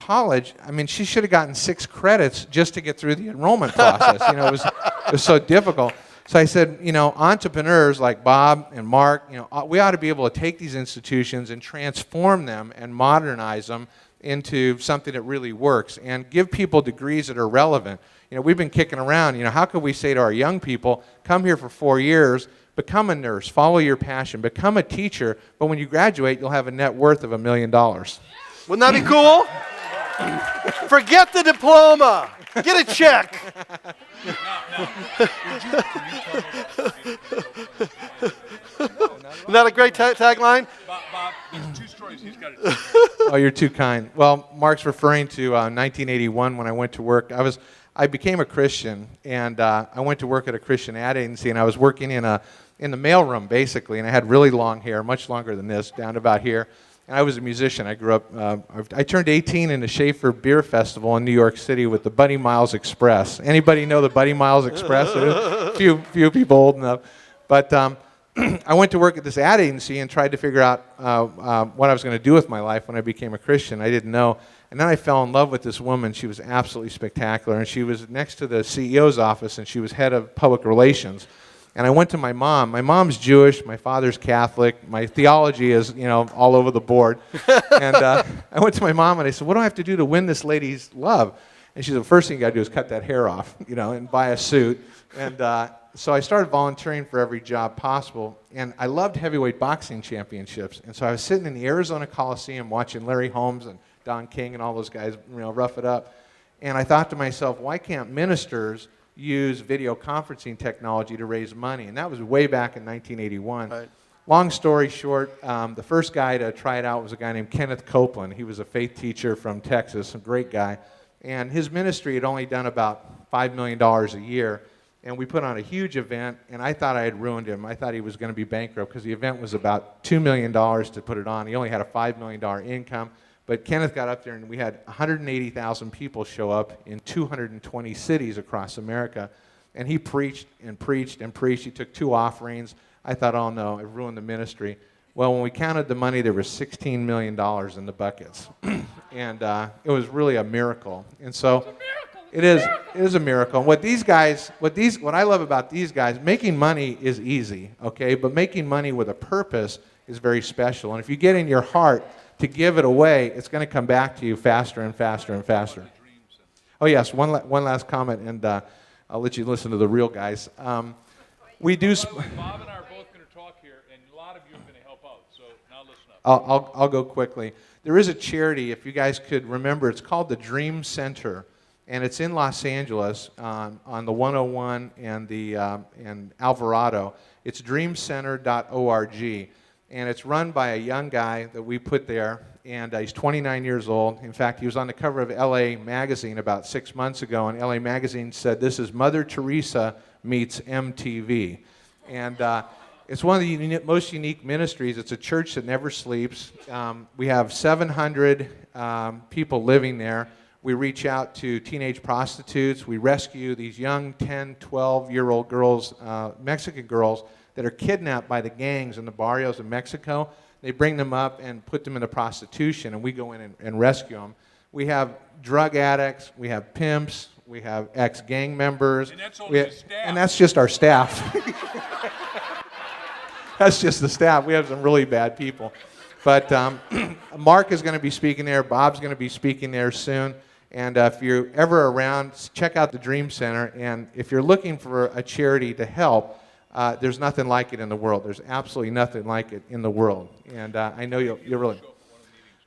college, I mean, she should have gotten 6 credits just to get through the enrollment process. It was so difficult. So I said, entrepreneurs like Bob and Mark, we ought to be able to take these institutions and transform them and modernize them into something that really works and give people degrees that are relevant. We've been kicking around, how could we say to our young people, come here for 4 years, become a nurse, follow your passion, become a teacher, but when you graduate, you'll have a net worth of $1 million. Wouldn't that be cool? Forget the diploma. Get a check. Isn't that a great tagline? Bob, there's 2 stories he's got to tell. Oh, you're too kind. Well, Mark's referring to 1981 when I went to work. I became a Christian, and I went to work at a Christian ad agency, and I was working in the mailroom, basically, and I had really long hair, much longer than this, down to about here. And I was a musician. I grew up, I turned 18 in the Schaefer Beer Festival in New York City with the Buddy Miles Express. Anybody know the Buddy Miles Express? few people old enough. But I went to work at this ad agency and tried to figure out what I was going to do with my life when I became a Christian. I didn't know. And then I fell in love with this woman. She was absolutely spectacular. And she was next to the CEO's office, and she was head of public relations. And I went to my mom. My mom's Jewish. My father's Catholic. My theology is, all over the board. And I went to my mom and I said, what do I have to do to win this lady's love? And she said, the first thing you got to do is cut that hair off, and buy a suit. And so I started volunteering for every job possible. And I loved heavyweight boxing championships. And so I was sitting in the Arizona Coliseum watching Larry Holmes and Don King and all those guys, rough it up. And I thought to myself, why can't ministers use video conferencing technology to raise money? And that was way back in 1981. Right. Long story short, the first guy to try it out was a guy named Kenneth Copeland. He was a faith teacher from Texas, a great guy. And his ministry had only done about $5 million a year. And we put on a huge event, and I thought I had ruined him. I thought he was going to be bankrupt because the event was about $2 million to put it on. He only had a $5 million income. But Kenneth got up there, and we had 180,000 people show up in 220 cities across America. And he preached and preached and preached. He took 2 offerings. I thought, oh, no, I've ruined the ministry. Well, when we counted the money, there was $16 million in the buckets. And it was really a miracle. And so it is a miracle. What I love about these guys, making money is easy, okay? But making money with a purpose is very special. And if you get in your heart to give it away, it's going to come back to you faster and faster and faster. Oh, yes, one last comment, and I'll let you listen to the real guys. We do... Bob and I are both going to talk here, and a lot of you are going to help out, so now listen up. I'll go quickly. There is a charity, if you guys could remember, it's called the Dream Center, and it's in Los Angeles on the 101 and Alvarado. It's dreamcenter.org. And it's run by a young guy that we put there, and he's 29 years old. In fact, he was on the cover of LA Magazine about 6 months ago, and LA Magazine said, this is Mother Teresa meets MTV. And it's one of the most unique ministries. It's a church that never sleeps. We have 700 people living there. We reach out to teenage prostitutes. We rescue these young 10, 12-year-old girls, Mexican girls, that are kidnapped by the gangs in the barrios of Mexico. They bring them up and put them into prostitution, and we go in and rescue them. We have drug addicts, we have pimps, we have ex-gang members. And that's only the staff. And that's just our staff. That's just the staff. We have some really bad people. But Mark is going to be speaking there. Bob's going to be speaking there soon. And if you're ever around, check out the Dream Center. And if you're looking for a charity to help, there's nothing like it in the world. There's absolutely nothing like it in the world. And I know you'll really...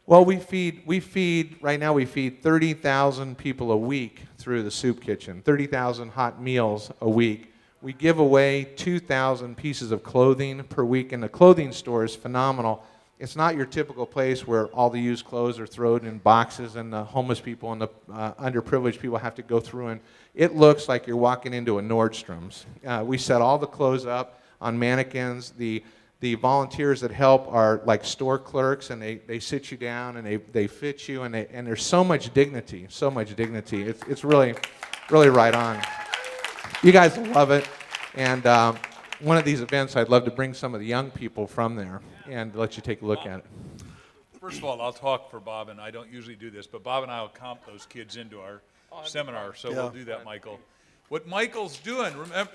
Well, we feed right now we feed 30,000 people a week through the soup kitchen, 30,000 hot meals a week. We give away 2,000 pieces of clothing per week, and the clothing store is phenomenal. It's not your typical place where all the used clothes are thrown in boxes and the homeless people and the underprivileged people have to go through, and it looks like you're walking into a Nordstrom's. We set all the clothes up on mannequins. The volunteers that help are like store clerks, and they sit you down and they fit you, and there's so much dignity, so much dignity. It's really, really right on. You guys will love it, and one of these events I'd love to bring some of the young people from there and let you take a look at it. First of all, I'll talk for Bob, and I don't usually do this, but Bob and I will comp those kids into our seminar, so we'll do that, Michael. What Michael's doing, remember,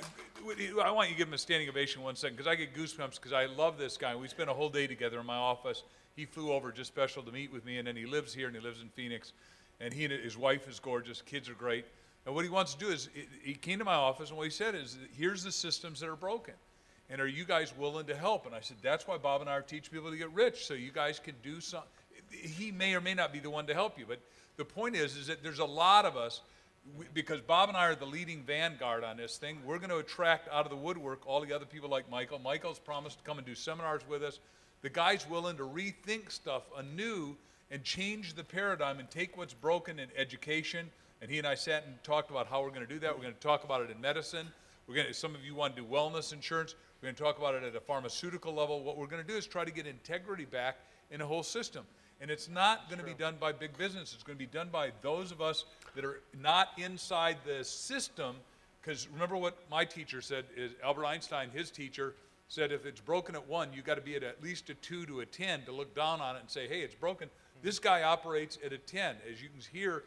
I want you to give him a standing ovation 1 second, because I get goosebumps, because I love this guy. We spent a whole day together in my office. He flew over just special to meet with me, and then he lives here, and he lives in Phoenix, and he and his wife is gorgeous, kids are great. And what he wants to do is, he came to my office, and what he said is, here's the systems that are broken. And are you guys willing to help? And I said, that's why Bob and I are teaching people to get rich, so you guys can do something. He may or may not be the one to help you, but the point is that there's a lot of us, because Bob and I are the leading vanguard on this thing, we're going to attract out of the woodwork all the other people like Michael. Michael's promised to come and do seminars with us. The guy's willing to rethink stuff anew and change the paradigm and take what's broken in education. And he and I sat and talked about how we're going to do that. We're going to talk about it in medicine. Some of you want to do wellness insurance. We're going to talk about it at a pharmaceutical level. What we're going to do is try to get integrity back in the whole system. And it's not going to be done by big business. It's going to be done by those of us that are not inside the system. Because remember what my teacher said, is Albert Einstein, his teacher, said if it's broken at 1, you've got to be at least a 2 to a 10 to look down on it and say, hey, it's broken. This guy operates at a 10. As you can hear,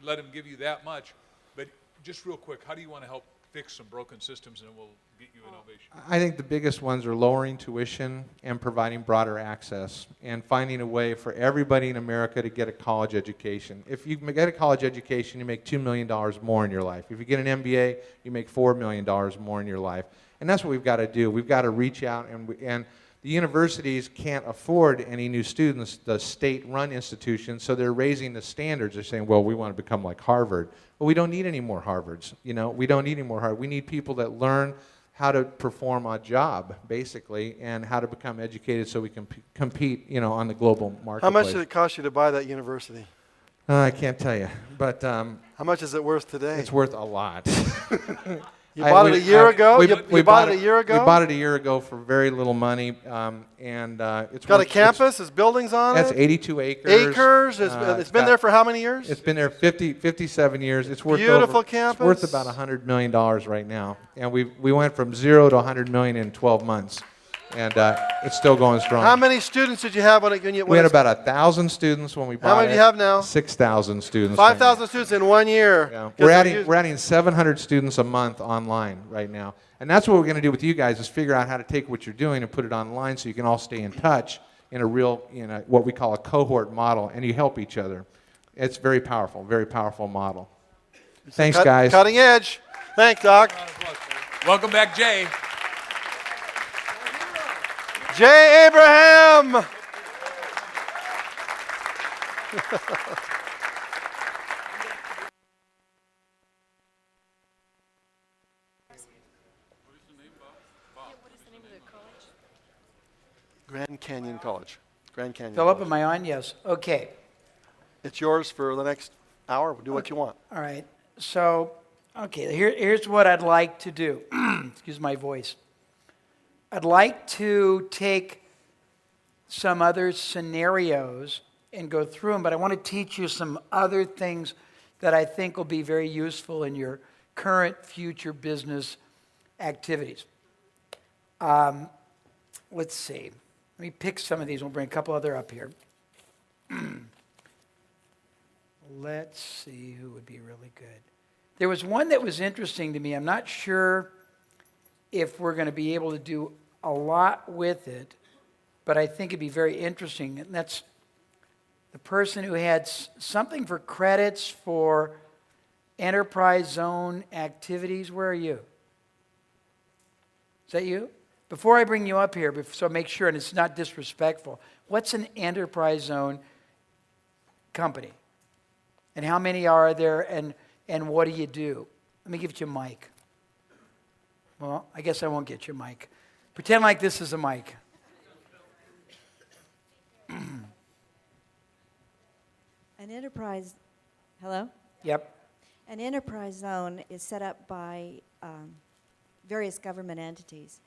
let him give you that much. But just real quick, how do you want to help fix some broken systems, and then we'll get you innovation? I think the biggest ones are lowering tuition and providing broader access and finding a way for everybody in America to get a college education. If you get a college education, you make $2 million more in your life. If you get an MBA, you make $4 million more in your life. And that's what we've got to do. We've got to reach out, and the universities can't afford any new students, the state-run institutions, so they're raising the standards. They're saying, well, we want to become like Harvard. Well, we don't need any more Harvards. We don't need any more Harvard. We need people that learn how to perform a job, basically, and how to become educated so we can compete, on the global marketplace. How much did it cost you to buy that university? I can't tell you, but how much is it worth today? it's worth a lot. You bought it a year ago? You bought it a year ago? We bought it a year ago for very little money, and it's got a campus. There's buildings on it. That's 82 acres. Acres. It's been there for how many years? It's been there 57 years. It's worth beautiful campus. It's worth about $100 million right now, and we went from 0 to 100 million in 12 months, and it's still going strong. How many students did you have when you? We had about 1,000 students when we bought it. How many do you have now? 6,000 students. 5,000 students in 1 year. Yeah. We're adding 700 students a month online right now, and that's what we're going to do with you guys is figure out how to take what you're doing and put it online so you can all stay in touch in a real, what we call a cohort model, and you help each other. It's very powerful model. Thanks, guys. Cutting edge. Thanks, Doc. Welcome back, Jay. Jay Abraham. Grand Canyon College. Grand Canyon. Philip, College. am I on? Yes. Okay. It's yours for the next hour. Do what you want. All right. So, okay, here's what I'd like to do. Excuse my voice. I'd like to take some other scenarios and go through them, but I want to teach you some other things that I think will be very useful in your current, future business activities. Let's see. Let me pick some of these. We'll bring a couple other up here. Let's see who would be really good. There was one that was interesting to me. I'm not sure if we're going to be able to do a lot with it, but I think it'd be very interesting. And that's the person who had something for credits for enterprise zone activities. Where are you? Is that you? Before I bring you up here, so make sure, and it's not disrespectful, what's an enterprise zone company? And how many are there, and what do you do? Let me give you a mic. Well, I guess I won't get you a mic. Pretend like this is a mic. An enterprise, hello? Yep. An enterprise zone is set up by various government entities.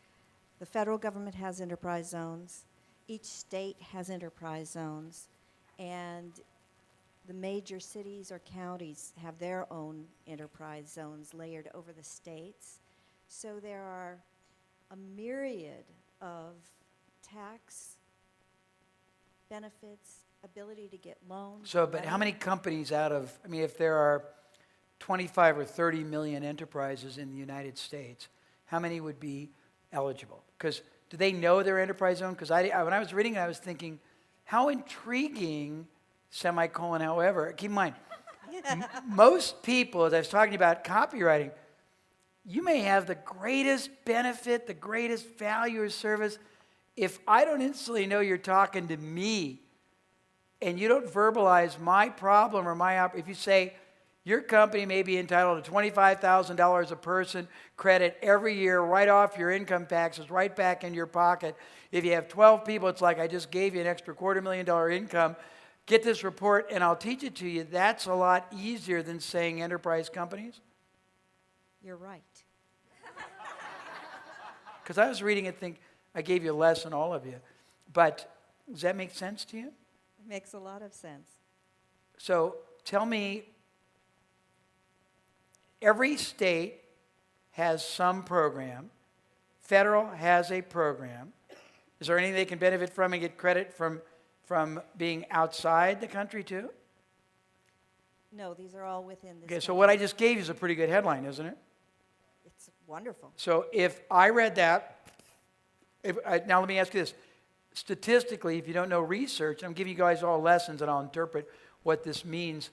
The federal government has enterprise zones. Each state has enterprise zones. And the major cities or counties have their own enterprise zones layered over the states. So there are a myriad of tax benefits, ability to get loans. So, but how many companies out of, I mean, if there are 25 or 30 million enterprises in the United States, how many would be eligible? Because do they know their enterprise zone? Because when I was reading it, I was thinking, how intriguing, semicolon, however, keep in mind, most people, as I was talking about copywriting, you may have the greatest benefit, the greatest value or service. If I don't instantly know you're talking to me and you don't verbalize my problem or if you say, your company may be entitled to $25,000 a person credit every year right off your income taxes, right back in your pocket. If you have 12 people, it's like I just gave you an extra $250,000 income. Get this report and I'll teach it to you. That's a lot easier than saying enterprise companies. You're right. Because I was reading it, I gave you a lesson, all of you. But does that make sense to you? It makes a lot of sense. So tell me, every state has some program. Federal has a program. Is there anything they can benefit from and get credit from being outside the country too? No, these are all within this. Okay, so what I just gave you is a pretty good headline, isn't it? It's wonderful. So if I read that, now let me ask you this. Statistically, if you don't know research, I'm giving you guys all lessons and I'll interpret what this means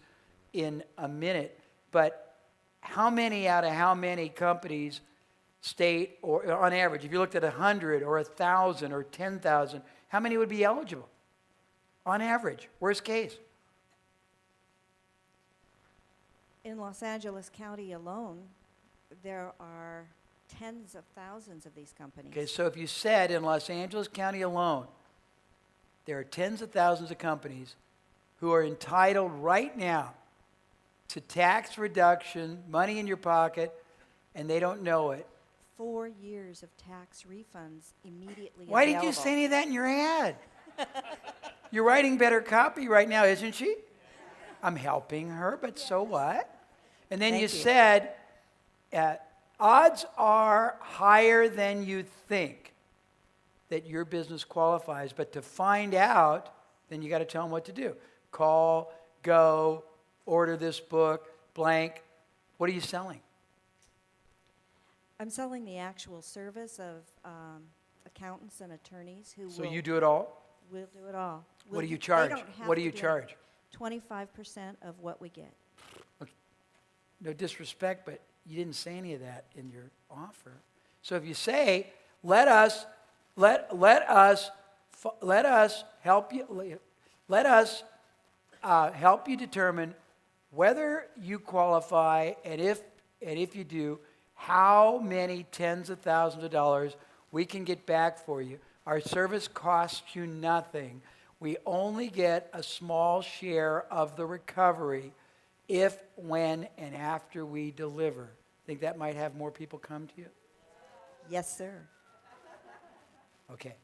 in a minute, but how many out of how many companies, state, or on average, if you looked at 100 or 1,000 or 10,000, how many would be eligible? On average, worst case. In Los Angeles County alone, there are tens of thousands of these companies. Okay, so if you said in Los Angeles County alone, there are tens of thousands of companies who are entitled right now to tax reduction, money in your pocket, and they don't know it. 4 years of tax refunds immediately Why available. didn't you say any of that in your ad? You're writing better copy right now, isn't she? I'm helping her, but so what? And then Thank you you. said, odds are higher than you think that your business qualifies, but to find out, then you got to tell them what to do. Call, go, order this book, blank. What are you selling? I'm selling the actual service of accountants and attorneys who So will you do it all? we'll do it all. What do you They charge? don't have What do to you it. charge? 25% of what we get. No disrespect, but you didn't say any of that in your offer. So if you say, let us help you determine whether you qualify, and if you do, how many tens of thousands of dollars we can get back for you. Our service costs you nothing. We only get a small share of the recovery if, when, and after we deliver. Think that might have more people come to you? Yes, sir. Okay.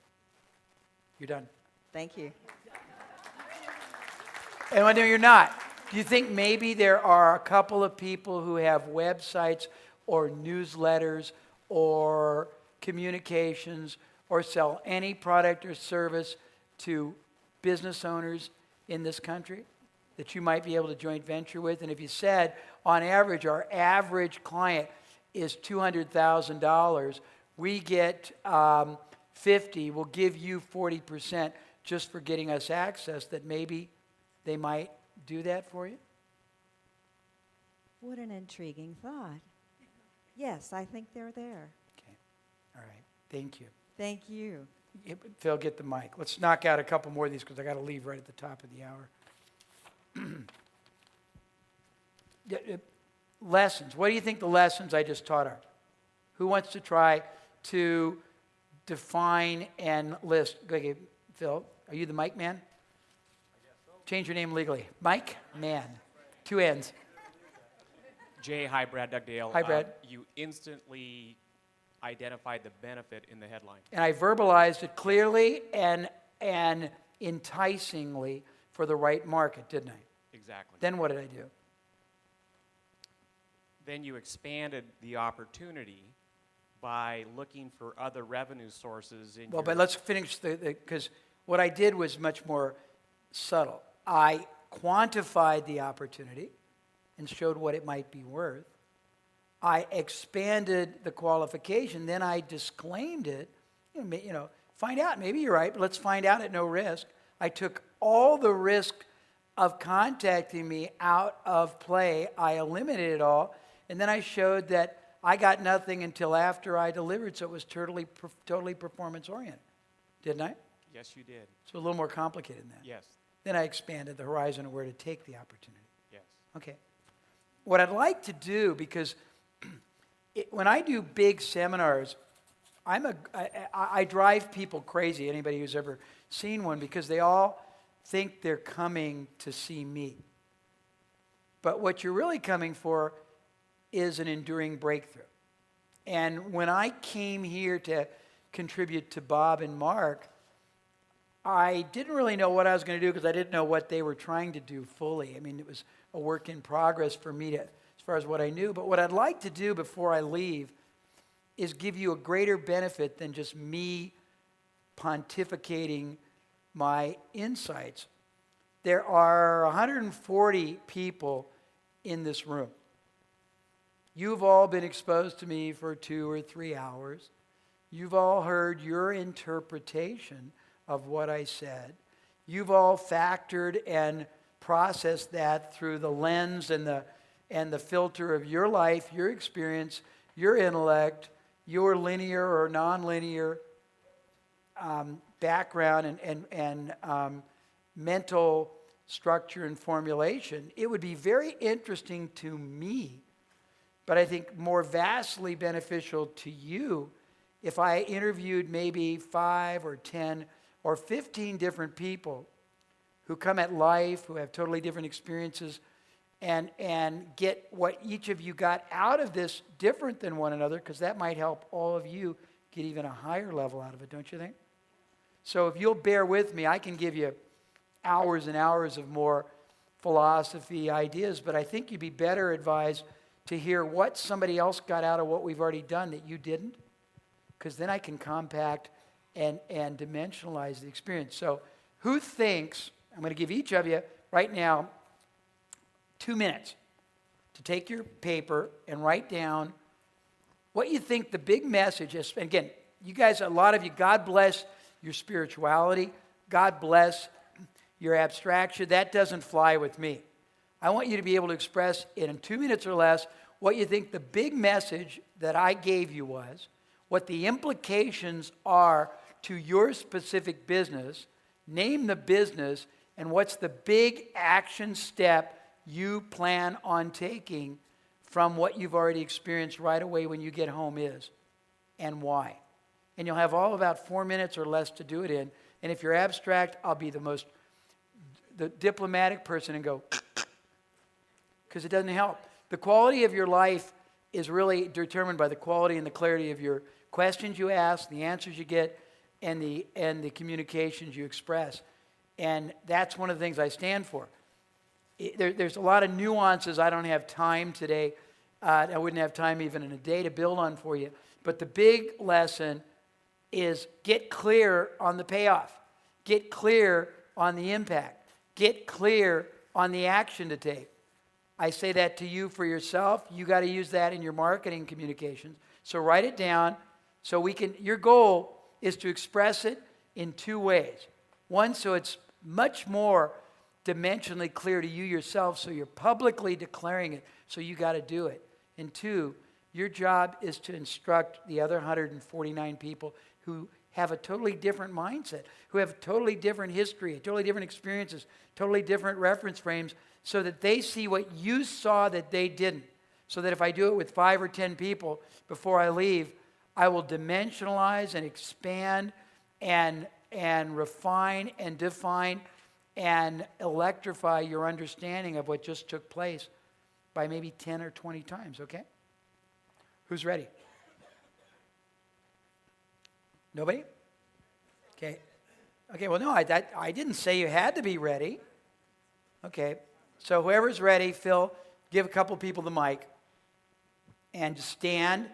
You're done. Thank you. And no, you're not. Do you think maybe there are a couple of people who have websites or newsletters or communications or sell any product or service to business owners in this country that you might be able to joint venture with? And if you said, on average, our average client is $200,000, we get 50, we'll give you 40% just for getting us access, that maybe they might do that for you? What an intriguing thought. Yes, I think they're there. Okay. All right. Thank you. Thank you. Phil, get the mic. Let's knock out a couple more of these because I got to leave right at the top of the hour. Lessons. What do you think the lessons I just taught are? Who wants to try to define and list? Okay, Phil, are you the mic man? Change your name legally. Mike Man. 2 N's. Jay, hi, Brad Dugdale. Hi, Brad. You instantly identified the benefit in the headline. And I verbalized it clearly and enticingly for the right market, didn't I? Exactly. Then what did I do? Then you expanded the opportunity by looking for other revenue sources in Well, your... but let's finish because what I did was much more subtle. I quantified the opportunity and showed what it might be worth. I expanded the qualification, then I disclaimed it. Find out, maybe you're right, but let's find out at no risk. I took all the risk of contacting me out of play. I eliminated it all, and then I showed that I got nothing until after I delivered, so it was totally performance-oriented. Didn't I? Yes, you did. So a little more complicated than that. Yes. Then I expanded the horizon of where to take the opportunity. Yes. Okay. What I'd like to do, because when I do big seminars, I drive people crazy, anybody who's ever seen one, because they all think they're coming to see me. But what you're really coming for is an enduring breakthrough. And when I came here to contribute to Bob and Mark, I didn't really know what I was going to do because I didn't know what they were trying to do fully. I mean, it was a work in progress for me as far as what I knew. But what I'd like to do before I leave is give you a greater benefit than just me pontificating my insights. There are 140 people in this room. You've all been exposed to me for 2 or 3 hours. You've all heard your interpretation of what I said. You've all factored and processed that through the lens and the filter of your life, your experience, your intellect, your linear or nonlinear background and mental structure and formulation. It would be very interesting to me, but I think more vastly beneficial to you if I interviewed maybe 5 or 10 or 15 different people who come at life, who have totally different experiences, and get what each of you got out of this different than one another, because that might help all of you get even a higher level out of it, don't you think? So if you'll bear with me, I can give you hours and hours of more philosophy ideas, but I think you'd be better advised to hear what somebody else got out of what we've already done that you didn't, because then I can compact and dimensionalize the experience. So who thinks, I'm going to give each of you right now 2 minutes to take your paper and write down what you think the big message is. And again, you guys, a lot of you, God bless your spirituality. God bless your abstraction. That doesn't fly with me. I want you to be able to express in 2 minutes or less what you think the big message that I gave you was, what the implications are to your specific business, name the business, and what's the big action step you plan on taking from what you've already experienced right away when you get home is, and why. And you'll have all about 4 minutes or less to do it in. And if you're abstract, I'll be the diplomatic person and go, because it doesn't help. The quality of your life is really determined by the quality and the clarity of your questions you ask, the answers you get, and the communications you express. And that's one of the things I stand for. There's a lot of nuances I don't have time today. I wouldn't have time even in a day to build on for you. But the big lesson is get clear on the payoff. Get clear on the impact. Get clear on the action to take. I say that to you for yourself. You got to use that in your marketing communications. So write it down so we can, your goal is to express it in 2 ways. One, so it's much more dimensionally clear to you yourself, so you're publicly declaring it, so you got to do it. And 2, your job is to instruct the other 149 people who have a totally different mindset, who have totally different history, totally different experiences, totally different reference frames, so that they see what you saw that they didn't. So that if I do it with 5 or 10 people before I leave, I will dimensionalize and expand and refine and define and electrify your understanding of what just took place by maybe 10 or 20 times, okay? Who's ready? Nobody? Okay. Okay, well, no, I didn't say you had to be ready. Okay, so whoever's ready, Phil, give a couple people the mic and just stand.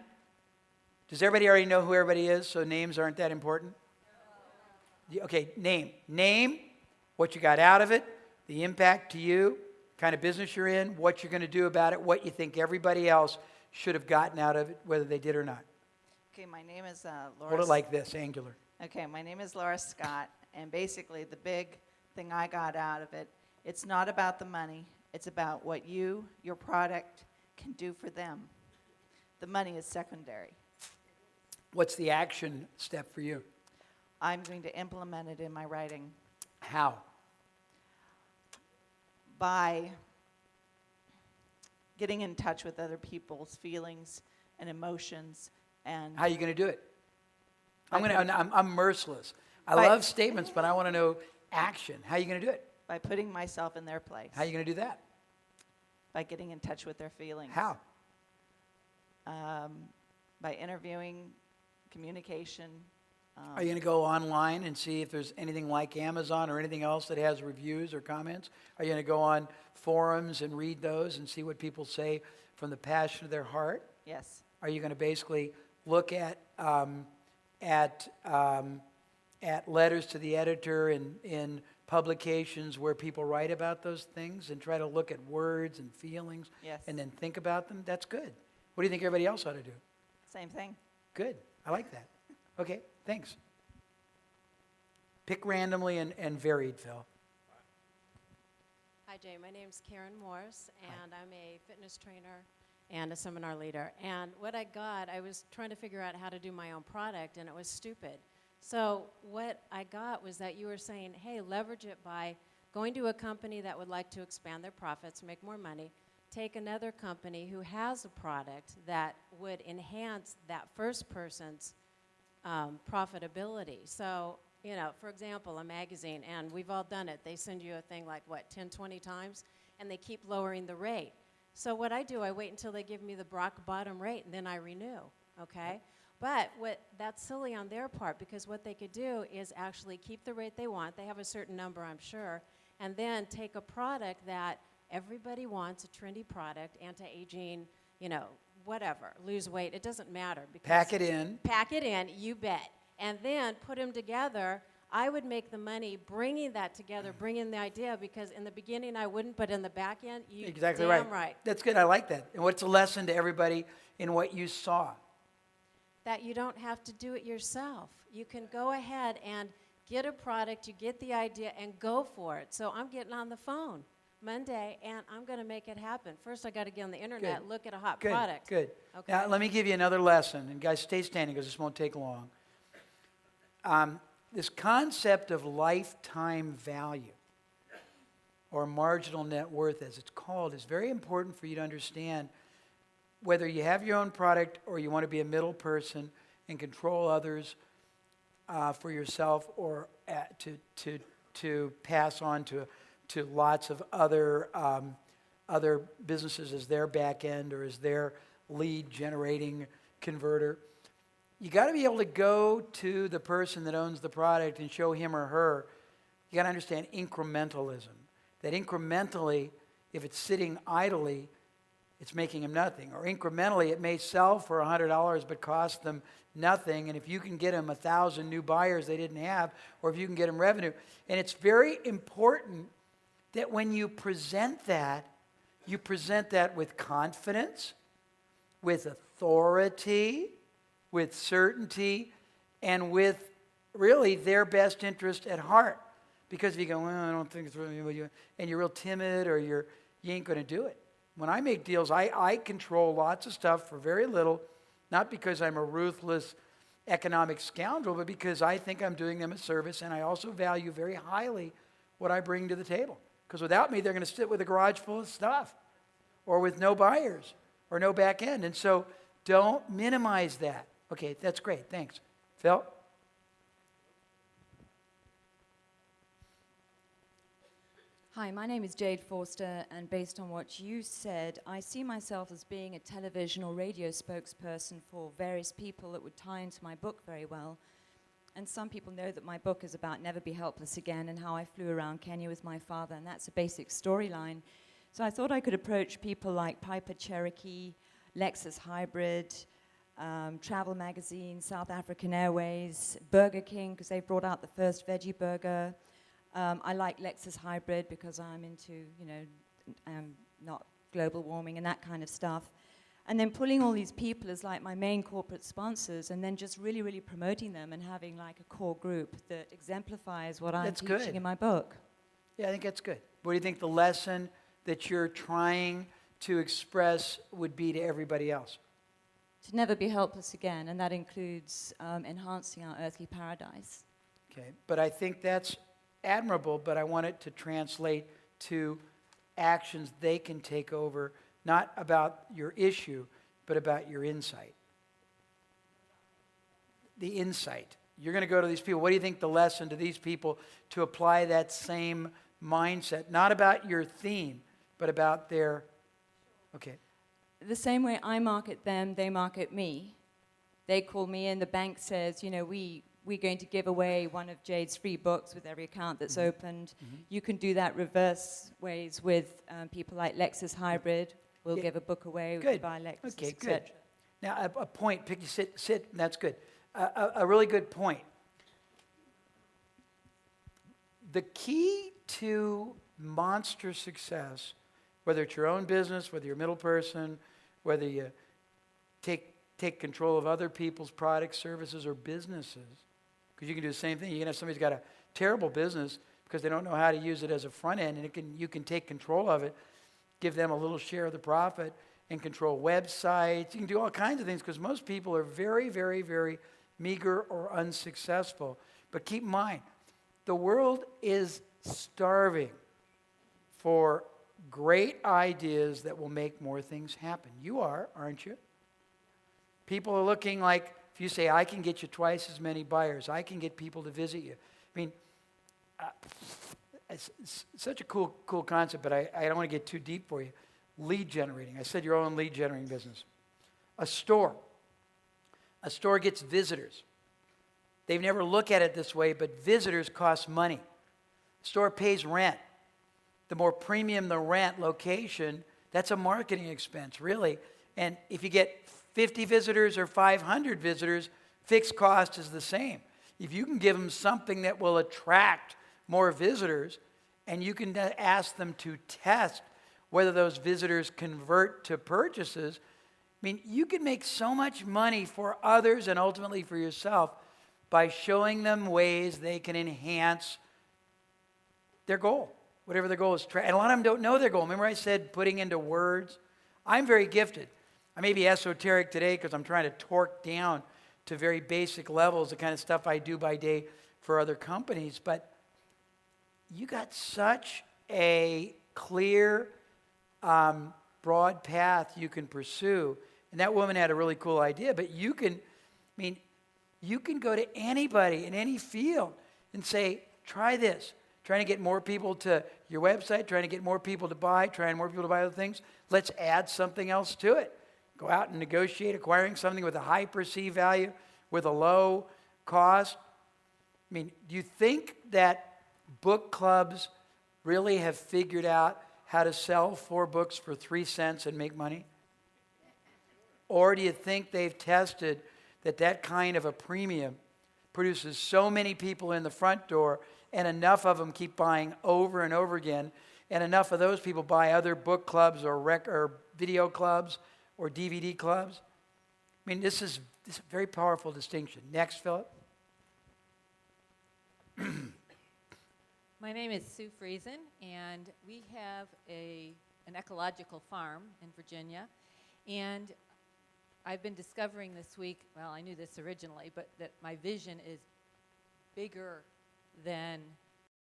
Does everybody already know who everybody is, so names aren't that important? Okay, name. Name what you got out of it, the impact to you, kind of business you're in, what you're going to do about it, what you think everybody else should have gotten out of it, whether they did or not. Okay, my name is Laura. Hold it like this, angular. Okay, my name is Laura Scott, and basically the big thing I got out of it, it's not about the money, it's about what you, your product, can do for them. The money is secondary. What's the action step for you? I'm going to implement it in my writing How? by getting in touch with other people's feelings and emotions and How are you going to do it? I'm merciless. I By- love statements, but I want to know action. How are you going to do it? by putting myself in their place. How are you going to do that? By getting in touch with their feelings. How? By interviewing, communication. Are you going to go online and see if there's anything like Amazon or anything else that has reviews or comments? Are you going to go on forums and read those and see what people say from the passion of their heart? Yes. Are you going to basically look at letters to the editor in publications where people write about those things and try to look at words and feelings Yes. and then think about them? That's good. What do you think everybody else ought to do? Same thing. Good. I like that. Okay, thanks. Pick randomly and varied, Phil. Hi, Jay. My name's Karen Morris, and I'm a fitness trainer and a seminar leader. And what I got, I was trying to figure out how to do my own product, and it was stupid. So what I got was that you were saying, hey, leverage it by going to a company that would like to expand their profits, make more money, take another company who has a product that would enhance that first person's profitability. So, you know, for example, a magazine, and we've all done it. They send you a thing like, what, 10, 20 times, and they keep lowering the rate. So what I do, I wait until they give me the rock bottom rate, and then I renew, okay? But that's silly on their part, because what they could do is actually keep the rate they want. They have a certain number, I'm sure, and then take a product that everybody wants, a trendy product, anti-aging, you know, whatever, lose weight, it doesn't matter. Because Pack it in. Pack it in, you bet. And then put them together. I would make the money bringing that together, bringing the idea, because in the beginning I wouldn't, but in the back end, you Exactly damn right. That's good. I like that. And what's the lesson to everybody in what you saw? That you don't have to do it yourself. You can go ahead and get a product, you get the idea, and go for it. So I'm getting on the phone Monday, and I'm going to make it happen. First, I got to get on the internet, Good. look at a hot Good, product. good. Okay. Now, let me give you another lesson. And guys, stay standing because this won't take long. This concept of lifetime value, or marginal net worth as it's called, is very important for you to understand. Whether you have your own product or you want to be a middle person and control others for yourself, or to pass on to lots of other businesses as their back end or as their lead generating converter, you got to be able to go to the person that owns the product and show him or her. You got to understand incrementalism. That incrementally, if it's sitting idly, it's making them nothing. Or incrementally, it may sell for $100 but cost them nothing. And if you can get them 1,000 new buyers they didn't have, or if you can get them revenue. And it's very important that when you present that with confidence, with authority, with certainty, and with really their best interest at heart. Because if you go, well, I don't think it's really, and you're real timid or you ain't going to do it. When I make deals, I control lots of stuff for very little, not because I'm a ruthless economic scoundrel, but because I think I'm doing them a service, and I also value very highly what I bring to the table. Because without me, they're going to sit with a garage full of stuff, or with no buyers, or no back end. And so don't minimize that. Okay, that's great. Thanks. Phil? Hi, my name is Jade Forster, and based on what you said, I see myself as being a television or radio spokesperson for various people that would tie into my book very well. And some people know that my book is about Never Be Helpless Again and how I flew around Kenya with my father, and that's a basic storyline. So I thought I could approach people like Piper Cherokee, Lexus Hybrid, Travel Magazine, South African Airways, Burger King, because they brought out the first veggie burger, I like Lexus Hybrid because I'm into, not global warming and that kind of stuff. And then pulling all these people as like my main corporate sponsors and then just really, really promoting them and having like a core group that exemplifies what I'm teaching good. in my book. Yeah, I think that's good. What do you think the lesson that you're trying to express would be to everybody else? To never be helpless again, and that includes enhancing our earthly paradise. Okay, but I think that's admirable, but I want it to translate to actions they can take over, not about your issue, but about your insight. The insight. You're going to go to these people. What do you think the lesson to these people to apply that same mindset, not about your theme, but about their, okay. The same way I market them, they market me. They call me and the bank says, we're going to give away one of Jade's free books with every account that's opened. You can do that reverse ways with people like Lexus Hybrid. We'll give a book away. We buy Lexus, Okay, etc. good. Now, a point, sit, that's good. A really good point. The key to monster success, whether it's your own business, whether you're a middle person, whether you take control of other people's products, services, or businesses, because you can do the same thing. You can have somebody who's got a terrible business because they don't know how to use it as a front end, and you can take control of it, give them a little share of the profit, and control websites. You can do all kinds of things because most people are very, very, very meager or unsuccessful. But keep in mind, the world is starving for great ideas that will make more things happen. You are, aren't you? People are looking like, if you say, I can get you twice as many buyers, I can get people to visit you. I mean, it's such a cool concept, but I don't want to get too deep for you. Lead generating. I said your own lead generating business. A store gets visitors. They've never looked at it this way, but visitors cost money. A store pays rent. The more premium the rent location, that's a marketing expense, really. And if you get 50 visitors or 500 visitors, fixed cost is the same. If you can give them something that will attract more visitors, and you can ask them to test whether those visitors convert to purchases, I mean, you can make so much money for others and ultimately for yourself by showing them ways they can enhance their goal, whatever their goal is. And a lot of them don't know their goal. Remember I said putting into words? I'm very gifted. I may be esoteric today because I'm trying to torque down to very basic levels the kind of stuff I do by day for other companies, but you got such a clear, broad path you can pursue. And that woman had a really cool idea, but you can go to anybody in any field and say, try this. Trying to get more people to your website, trying to get more people to buy, trying more people to buy other things. Let's add something else to it. Go out and negotiate acquiring something with a high perceived value, with a low cost. I mean, do you think that book clubs really have figured out how to sell 4 books for 3 cents and make money? Or do you think they've tested that kind of a premium produces so many people in the front door and enough of them keep buying over and over again, and enough of those people buy other book clubs or video clubs or DVD clubs? I mean, this is a very powerful distinction. Next, Philip. My name is Sue Friesen, and we have an ecological farm in Virginia, and I've been discovering this week, well, I knew this originally, but that my vision is bigger than